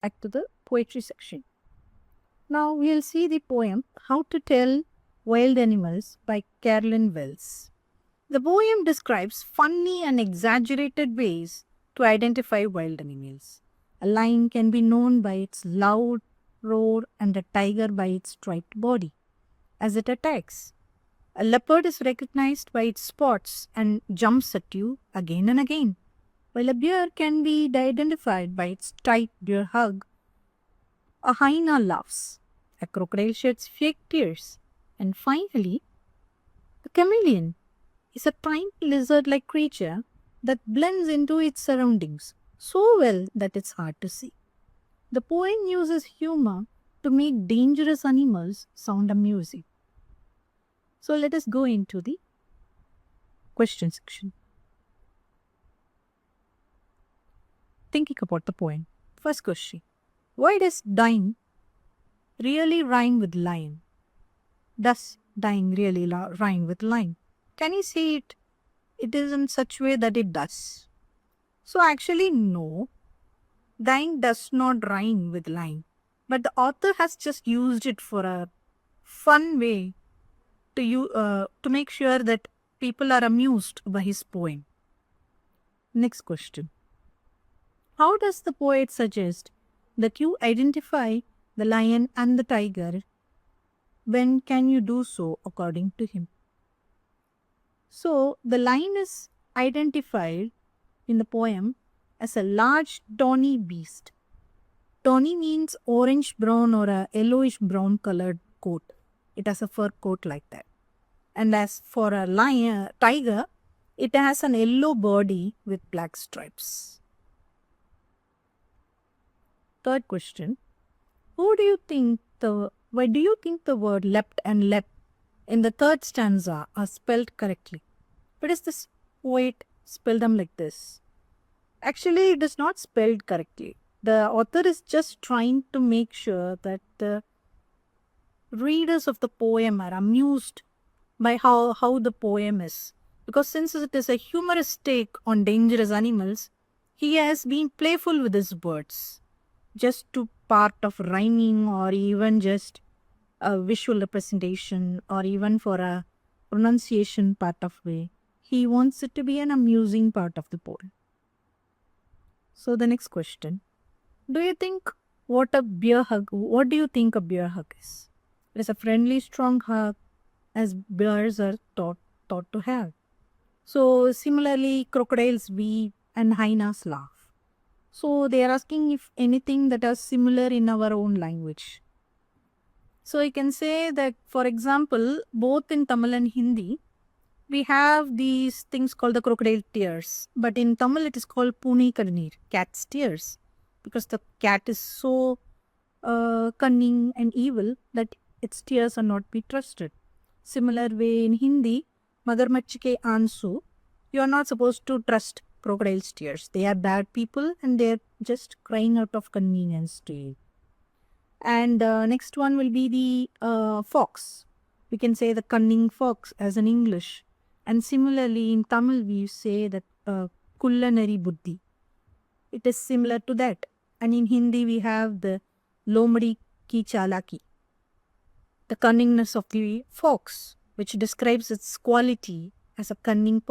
back to the poetry section. Now we'll see the poem How to Tell Wild Animals by Carolyn Wells. The poem describes funny and exaggerated ways to identify wild animals. A lion can be known by its loud roar and a tiger by its striped body as it attacks. A leopard is recognized by its spots and jumps at you again and again, while a bear can be identified by its tight bear hug. A hyena laughs, a crocodile sheds fake tears, and finally, the chameleon is a tiny lizard like creature that blends into its surroundings so well that it's hard to see. The poem uses humor to make dangerous animals sound amusing. So let us go into the question section. Thinking about the poem. First question. Why does dying really rhyme with lion? Does dying really rhyme with lion? Can you say it? It is in such way that it does. So actually no. Dying does not rhyme with lion. But the author has just used it for a fun way to make sure that people are amused by his poem. Next question. How does the poet suggest that you identify the lion and the tiger? When can you do so according to him? So the lion is identified in the poem as a large tawny beast. Tawny means orange brown or a yellowish brown colored coat. It has a fur coat like that. And as for a tiger, it has an yellow body with black stripes. Third question. Why do you think the word leapt and leapt in the third stanza are spelled correctly? Why does this poet spell them like this? Actually, it is not spelled correctly. The author is just trying to make sure that the readers of the poem are amused by how the poem is. Because since it is a humorous take on dangerous animals, he has been playful with his words, just to part of rhyming or even just a visual representation or even for a pronunciation part of way. He wants it to be an amusing part of the poem. So the next question. Do you think what do you think a bear hug is? It is a friendly, strong hug as bears are thought to have. So similarly, crocodiles weep and hyenas laugh. So they are asking if anything that are similar in our own language. So I can say that, for example, both in Tamil and Hindi, we have these things called the crocodile tears. But in Tamil, it is called Puni Kannir, cat's tears. Because the cat is so cunning and evil that its tears are not be trusted. Similar way in Hindi, Magarmachh ke aansu, you are not supposed to trust crocodile's tears. They are bad people and they are just crying out of convenience to you. And next one will be the fox. We can say the cunning fox as in English. And similarly in Tamil we say that kullanari buddhi. It is similar to that. And in Hindi we have the lomadi ki chalaki, the cunningness of the fox, which describes its quality as a cunning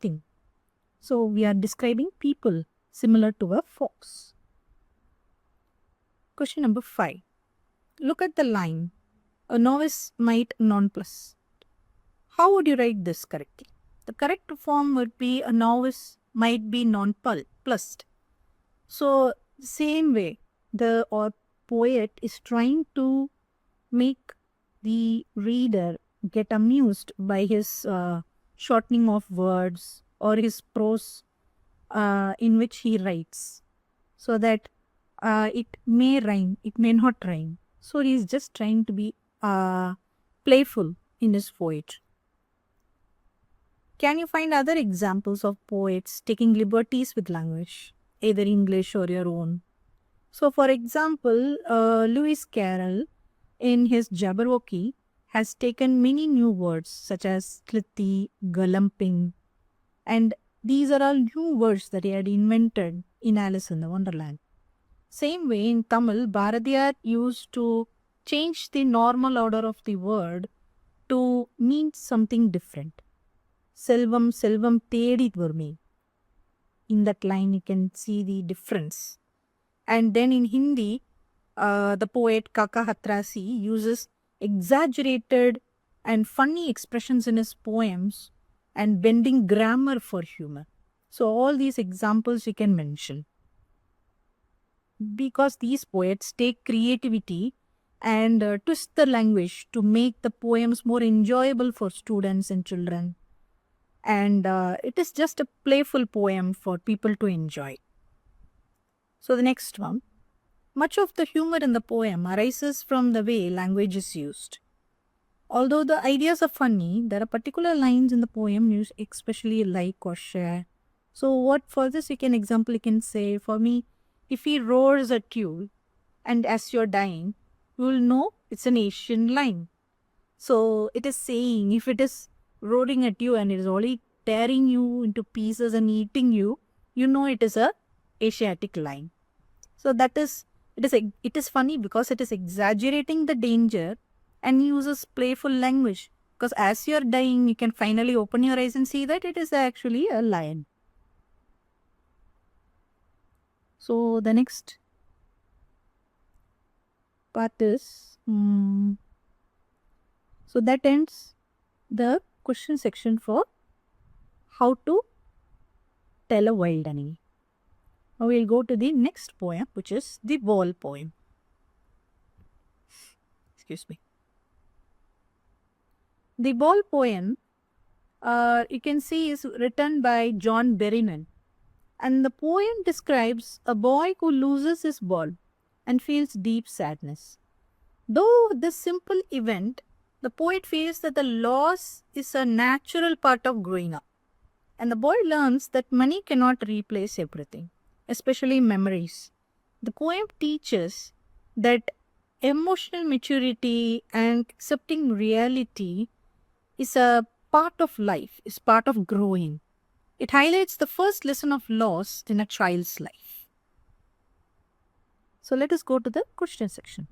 thing. So we are describing people similar to a fox. Question number 5. Look at the line. A novice might nonplus. How would you write this correctly? The correct form would be a novice might be nonplussed. So same way, the poet is trying to make the reader get amused by his shortening of words or his prose in which he writes, so that it may rhyme, it may not rhyme. So he is just trying to be playful in his poetry. Can you find other examples of poets taking liberties with language, either English or your own? So, for example, Lewis Carroll in his Jabberwocky has taken many new words such as slithy, galumping, and these are all new words that he had invented in Alice in the Wonderland. Same way in Tamil, Bharadiyar used to change the normal order of the word to mean something different. Selvam, Selvam Tedi Durmi. In that line, you can see the difference. And then in Hindi, the poet Kaka Hatrasi uses exaggerated and funny expressions in his poems and bending grammar for humor. So, all these examples you can mention. Because these poets take creativity and twist the language to make the poems more enjoyable for students and children. And it is just a playful poem for people to enjoy. So, the next one. Much of the humor in the poem arises from the way language is used. Although the ideas are funny, there are particular lines in the poem you especially like or share. So, what for this you can say, for me, if he roars at you and as you're dying, you will know it's an Asian line. So, it is saying if it is roaring at you and it is only tearing you into pieces and eating you, you know it is a Asiatic line. So, it is funny because it is exaggerating the danger and uses playful language. Because as you're dying, you can finally open your eyes and see that it is actually a lion. So the next part is, so that ends the question section for how to tell a wild animal. Now we'll go to the next poem, which is the Ball poem. Excuse me. The Ball poem, you can see, is written by John Berryman. And the poem describes a boy who loses his ball and feels deep sadness. Though this simple event, the poet feels that the loss is a natural part of growing up. And the boy learns that money cannot replace everything, especially memories. The poem teaches that emotional maturity and accepting reality is a part of life, is part of growing. It highlights the first lesson of loss in a child's life. So let us go to the question section.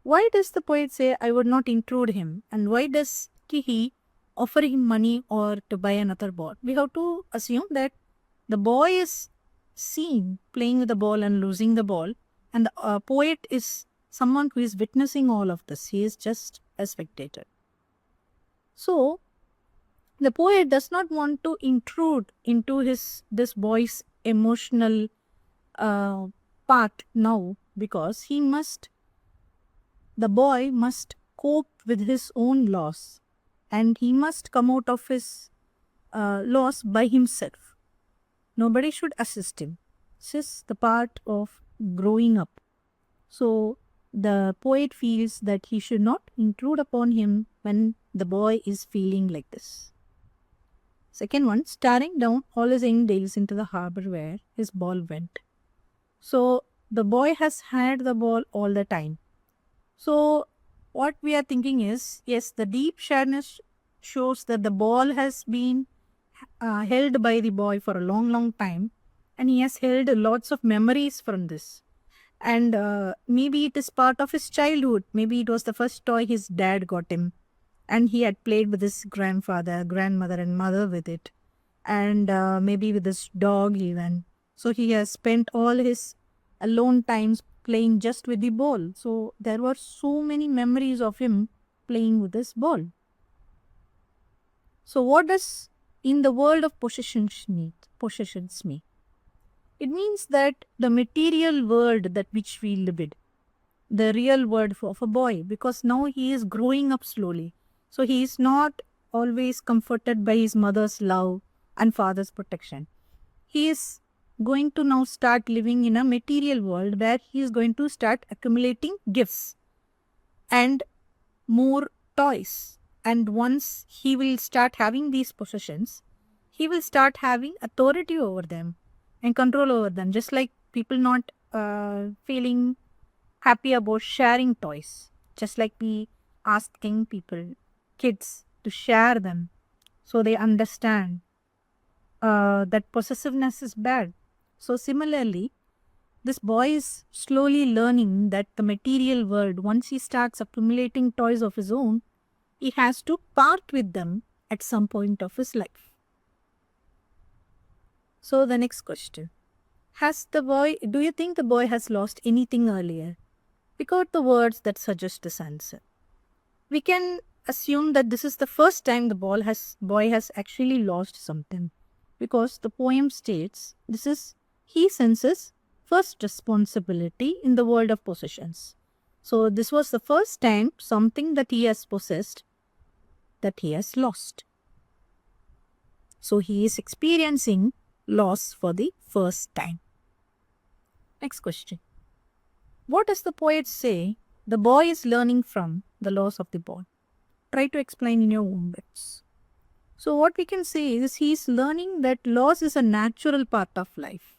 Why does the poet say, I would not intrude him? And why does he offer him money or to buy another ball? We have to assume that the boy is seen playing with the ball and losing the ball. And the poet is someone who is witnessing all of this. He is just a spectator. So, the poet does not want to intrude into this boy's emotional part now, because the boy must cope with his own loss and he must come out of his loss by himself. Nobody should assist him. This is the part of growing up. So the poet feels that he should not intrude upon him when the boy is feeling like this. Second one, staring down all his young days into the harbor where his ball went. So the boy has had the ball all the time. So what we are thinking is, yes, the deep sadness shows that the ball has been held by the boy for a long, long time, and he has held lots of memories from this. And maybe it is part of his childhood. Maybe it was the first toy his dad got him, and he had played with his grandfather, grandmother, and mother with it, and maybe with his dog even. So he has spent all his alone times playing just with the ball. So there were so many memories of him playing with this ball. So what does in the world of possessions mean? It means that the material world that which we live in, the real world of a boy, because now he is growing up slowly. So he is not always comforted by his mother's love and father's protection. He is going to now start living in a material world where he is going to start accumulating gifts and more toys. And once he will start having these possessions, he will start having authority over them and control over them, just like people not feeling happy about sharing toys. Just like we asking kids to share them so they understand that possessiveness is bad. So similarly, this boy is slowly learning that the material world, once he starts accumulating toys of his own, he has to part with them at some point of his life. So the next question. Do you think the boy has lost anything earlier? Pick out the words that suggest this answer. We can assume that this is the first time the boy has actually lost something, because the poem states he senses first responsibility in the world of possessions. So this was the first time something that he has possessed that he has lost. So he is experiencing loss for the first time. Next question. What does the poet say the boy is learning from the loss of the ball? Try to explain in your own words. So what we can say is he is learning that loss is a natural part of life.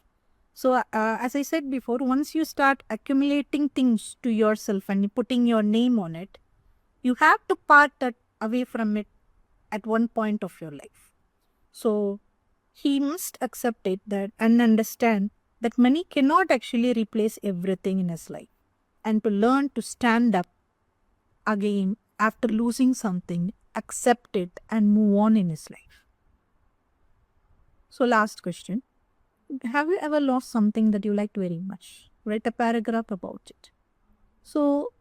So as I said before, once you start accumulating things to yourself and putting your name on it, you have to part that away from it at one point of your life. So he must accept it and understand that money cannot actually replace everything in his life, and to learn to stand up again after losing something, accept it and move on in his life. So last question. Have you ever lost something that you liked very much? Write a paragraph about it. So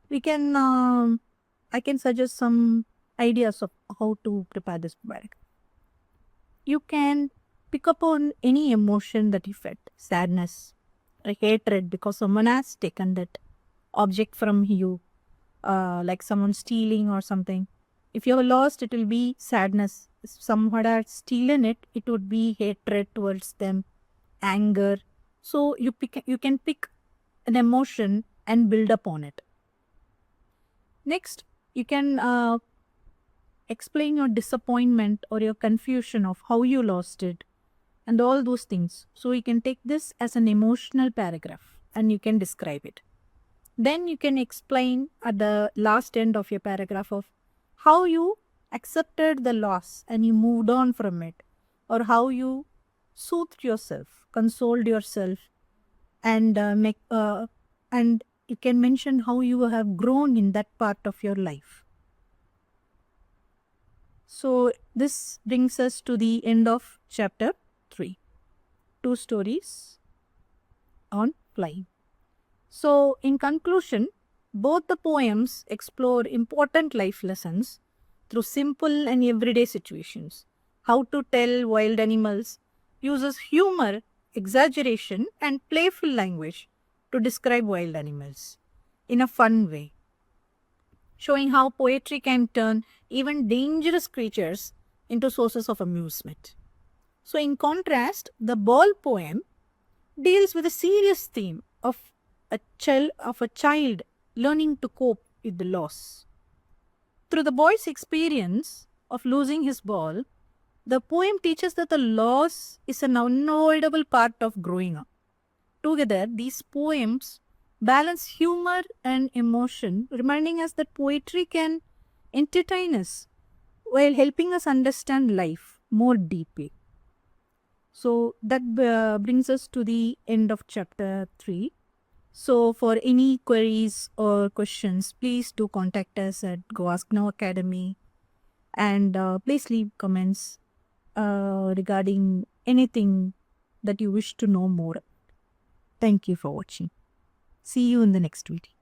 we can, I can suggest some ideas of how to prepare this paragraph. You can pick up on any emotion that you felt, sadness or hatred because someone has taken that object from you, like someone stealing or something. If you have lost, it will be sadness. If someone had stolen it, it would be hatred towards them, anger. So you can pick an emotion and build upon it. Next, you can explain your disappointment or your confusion of how you lost it and all those things. So you can take this as an emotional paragraph and you can describe it. Then you can explain at the last end of your paragraph of how you accepted the loss and you moved on from it, or how you soothed yourself, consoled yourself, and and you can mention how you have grown in that part of your life. So this brings us to the end of chapter 3. 2 stories on flying. So in conclusion, both the poems explore important life lessons through simple and everyday situations. How to Tell Wild Animals uses humor, exaggeration, and playful language to describe wild animals in a fun way, showing how poetry can turn even dangerous creatures into sources of amusement. So, in contrast, the Ball poem deals with a serious theme of a child learning to cope with the loss. Through the boy's experience of losing his ball, the poem teaches that the loss is an unavoidable part of growing up. Together, these poems balance humor and emotion, reminding us that poetry can entertain us while helping us understand life more deeply. So that brings us to the end of chapter 3. So for any queries or questions, please do contact us at Go Ask Now Academy, and please leave comments regarding anything that you wish to know more. Thank you for watching. See you in the next video.